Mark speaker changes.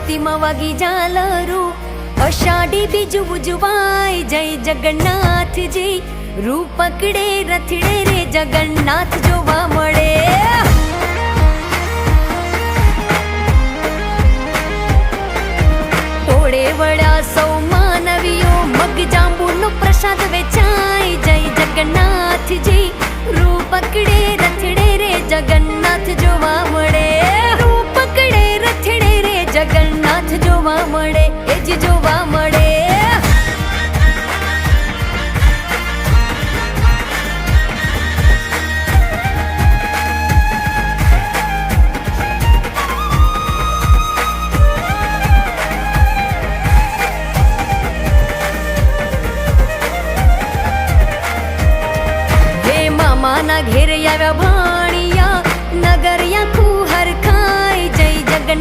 Speaker 1: આરતીમાં વાગી ઝાલરું, અષાઢી બીજ ઉજવાય, જય જગન્નાથજી. રૂપ પકડે રથડે રે જગન્નાથ જોવા મળે. ટોળે વળ્યા સૌ માનવીઓ, મગ જાંબુનો પ્રસાદ વેચાય, જય જગન્નાથજી. રૂપ પકડે રથડે રે જગન્નાથ જોવા મળે. રૂપ પકડે રથડે રે જગન્નાથ જોવા મળે, એ જ જોવા મળે. માના ઘેર આવ્યા ભાણિયા, નગર